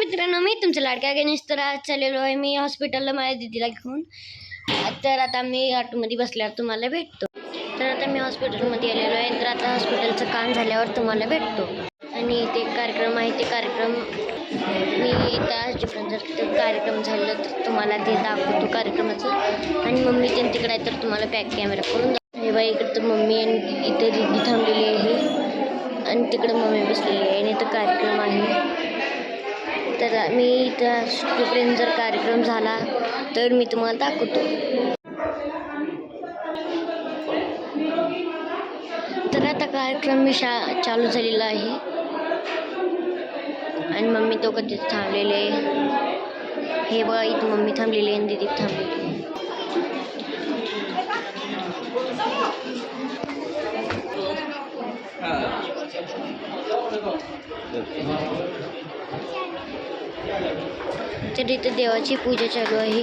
मित्रांनो, मी तुमचा लाडका गणेश. तर आज चाललेलो आहे मी हॉस्पिटलला माझ्या दीदीला घेऊन. तर आता मी ऑटोमध्ये बसल्यावर तुम्हाला भेटतो. तर आता मी हॉस्पिटलमध्ये आलेलो आहे. तर आता हॉस्पिटलचं काम झाल्यावर तुम्हाला भेटतो. आणि ते कार्यक्रम आहे, ते कार्यक्रम मी इथं जर ते कार्यक्रम झालं तर तुम्हाला ते दाखवतो कार्यक्रमाचं. आणि मम्मी ते तिकडे आहे तर तुम्हाला बॅक कॅमेरा करून हे बाई. इकडं तर मम्मी आणि इथं दीदी थांबलेली आहे आणि तिकडं मम्मी बसलेली आहे आणि इथं कार्यक्रम आहे. तर मी इथं तोपर्यंत जर कार्यक्रम झाला तर मी तुम्हाला दाखवतो. तर आता कार्यक्रम मी चालू झालेला आहे आणि मम्मी तो कधी थांबलेले आहे. हे बघा, इथं मम्मी थांबलेली आहे आणि दीदी थांबलेली आहे. तर इथं देवाची पूजा चालू आहे.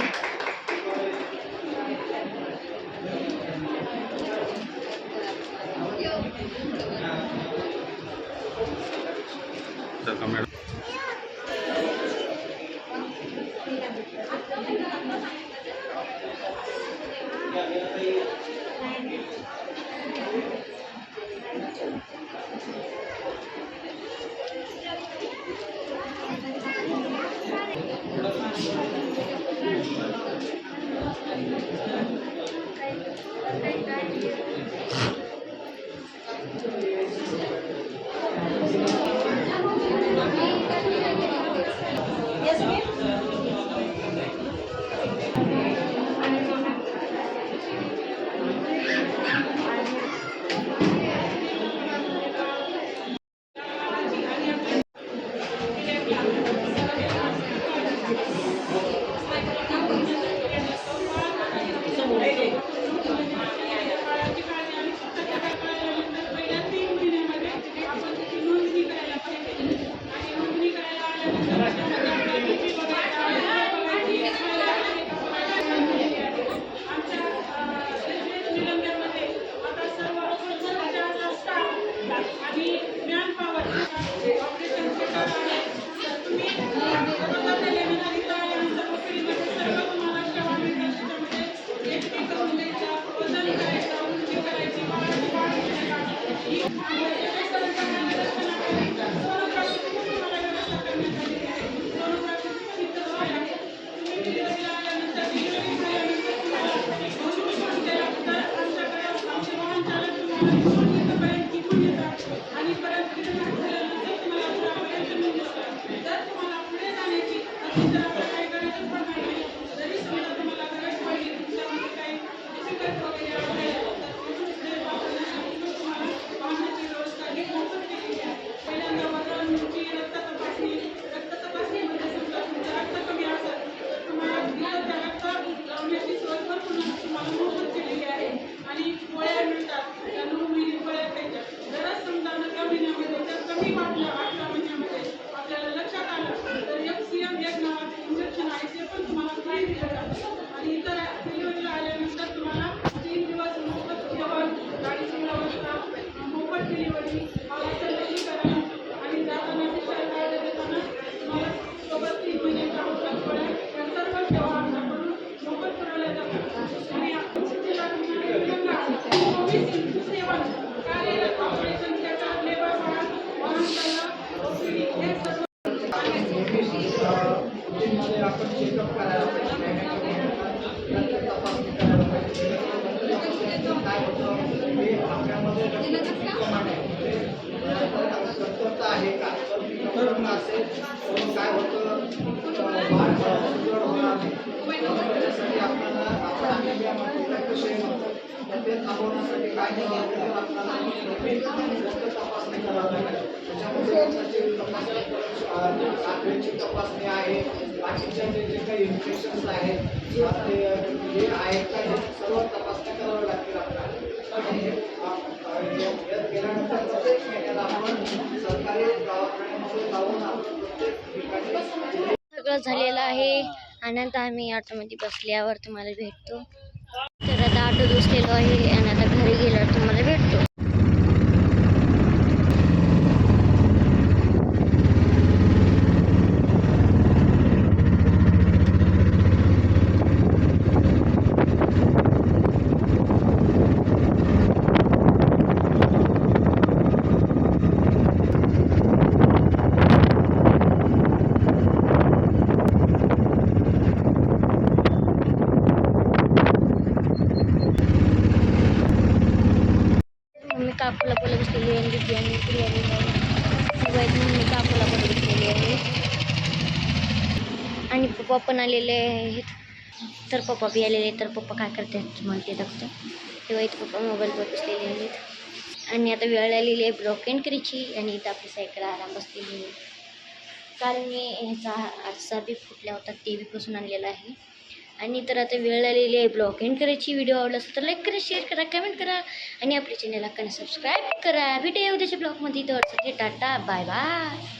तपासणी आहे, बाकीच्या जे काही इन्फेक्शन्स आहेत ते आहेत का सर्व तपासण्या कराव्या लागतील आपल्याला. गेल्यानंतर प्रत्येक महिन्याला आपण सरकारी दवाखान्यामध्ये जाऊन आपण प्रत्येक ठिकाणी सगळं झालेलं आहे आणि आता आम्ही ऑटोमध्ये बसल्यावर तुम्हाला भेटतो. तर आता ऑटो बसलेलो आहे आणि आता घरी गेल्यावर तुम्हाला भेटतो. पप्पा पण आलेले आहेत. तर पप्पा बी आलेले आहेत. तर पप्पा काय करतात म्हणते बघतो. तेव्हा इथं पप्पा मोबाईलवर बसलेले आहेत आणि आता वेळ आलेली आहे ब्लॉक एंड करायची आणि इथं आपली सायकल आराम बसलेली आहे. काल मी ह्याचा आरसा बी फुटला होता ते बी पुसून आणलेला आहे. आणि तर आता वेळ आलेली आहे ब्लॉग एंड करायची. व्हिडिओ आवडला असेल तर लाईक करा, शेअर करा, कमेंट करा आणि आपल्या चॅनलला सबस्क्राईब करा. भेटूया उद्याच्या ब्लॉगमध्ये. तर टाटा, बाय बाय.